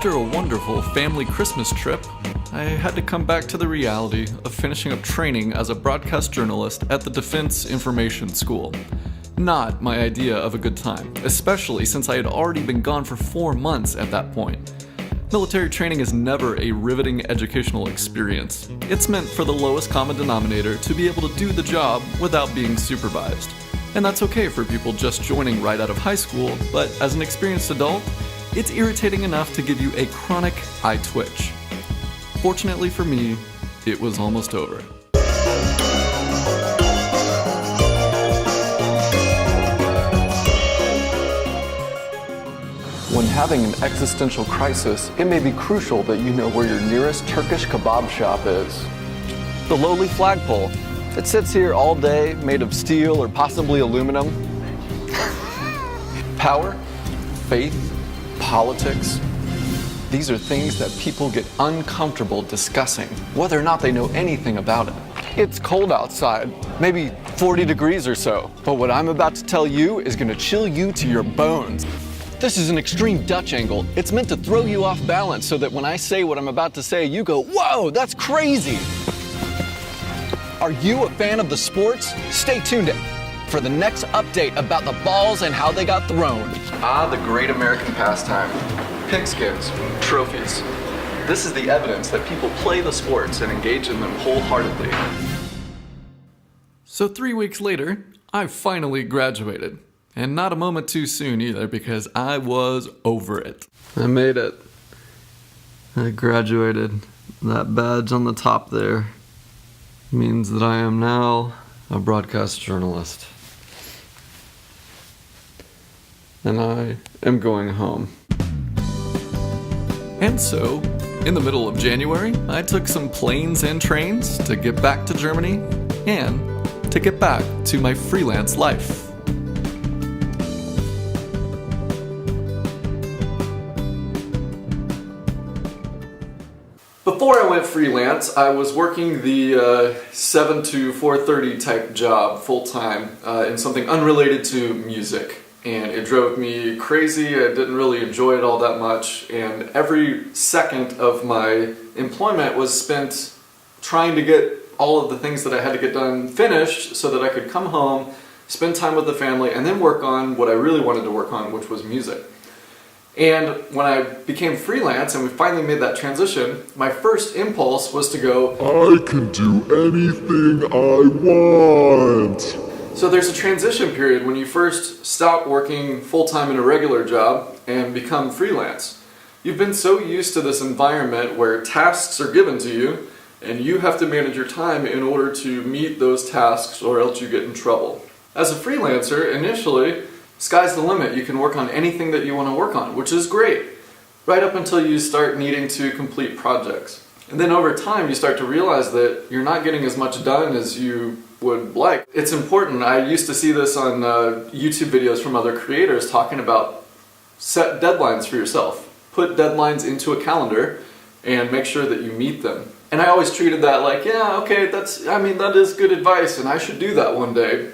After a wonderful family Christmas trip, I had to come back to the reality of finishing up training as a broadcast journalist at the Defense Information School. Not my idea of a good time, especially since I had already been gone for 4 months at that point. Military training is never a riveting educational experience. It's meant for the lowest common denominator to be able to do the job without being supervised. And that's okay for people just joining right out of high school, but as an experienced adult, it's irritating enough to give you a chronic eye twitch. Fortunately for me, it was almost over. When having an existential crisis, it may be crucial that you know where your nearest Turkish kebab shop is. The lowly flagpole. It sits here all day, made of steel or possibly aluminum. Power, faith, politics. These are things that people get uncomfortable discussing, whether or not they know anything about it. It's cold outside, maybe 40 degrees or so, but what I'm about to tell you is gonna chill you to your bones. This is an extreme Dutch angle. It's meant to throw you off balance so that when I say what I'm about to say, you go, whoa, that's crazy. Are you a fan of the sports? Stay tuned for the next update about the balls and how they got thrown. Ah, the great American pastime. Pigskins, trophies. This is the evidence that people play the sports and engage in them wholeheartedly. So 3 weeks later, I finally graduated. And not a moment too soon either, because I was over it. I made it. I graduated. That badge on the top there means that I am now a broadcast journalist. And I am going home. And so, in the middle of January, I took some planes and trains to get back to Germany and to get back to my freelance life. Before I went freelance, I was working the 7 to 4:30 type job full-time in something unrelated to music. And it drove me crazy. I didn't really enjoy it all that much. And every second of my employment was spent trying to get all of the things that I had to get done finished so that I could come home, spend time with the family, and then work on what I really wanted to work on, which was music. And when I became freelance and we finally made that transition, my first impulse was to go, I can do anything I want. So there's a transition period when you first stop working full-time in a regular job and become freelance. You've been so used to this environment where tasks are given to you and you have to manage your time in order to meet those tasks or else you get in trouble. As a freelancer, initially, sky's the limit. You can work on anything that you want to work on, which is great, right up until you start needing to complete projects. And then over time, you start to realize that you're not getting as much done as you would like. It's important. I used to see this on YouTube videos from other creators talking about set deadlines for yourself. Put deadlines into a calendar and make sure that you meet them. And I always treated that like, yeah, okay, that is good advice and I should do that one day, ...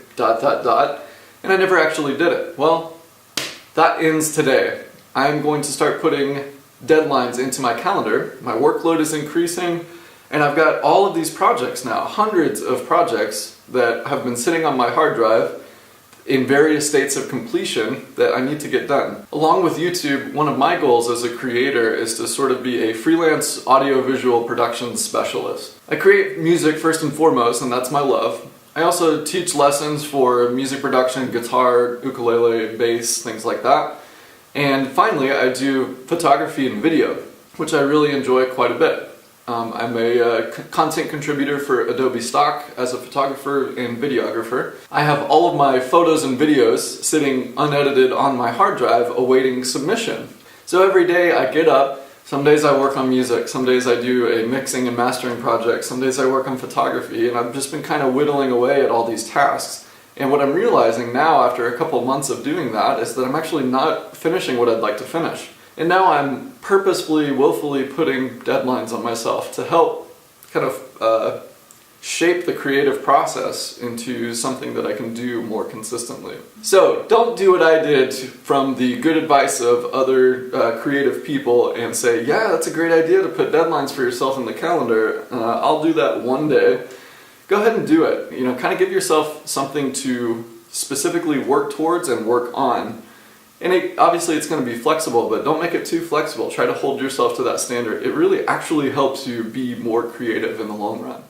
And I never actually did it. Well, that ends today. I'm going to start putting deadlines into my calendar. My workload is increasing, and I've got all of these projects now, hundreds of projects that have been sitting on my hard drive in various states of completion that I need to get done. Along with YouTube, one of my goals as a creator is to sort of be a freelance audiovisual production specialist. I create music first and foremost, and that's my love. I also teach lessons for music production, guitar, ukulele, bass, things like that. And finally, I do photography and video, which I really enjoy quite a bit. I'm a content contributor for Adobe Stock as a photographer and videographer. I have all of my photos and videos sitting unedited on my hard drive awaiting submission. So every day I get up. Some days I work on music, some days I do a mixing and mastering project, some days I work on photography, and I've just been kind of whittling away at all these tasks. And what I'm realizing now after a couple months of doing that is that I'm actually not finishing what I'd like to finish. And now I'm purposefully, willfully putting deadlines on myself to help kind of shape the creative process into something that I can do more consistently. So don't do what I did from the good advice of other creative people and say, yeah, that's a great idea to put deadlines for yourself in the calendar. I'll do that one day. Go ahead and do it. You know, kind of give yourself something to specifically work towards and work on. And obviously it's going to be flexible, but don't make it too flexible. Try to hold yourself to that standard. It really actually helps you be more creative in the long run.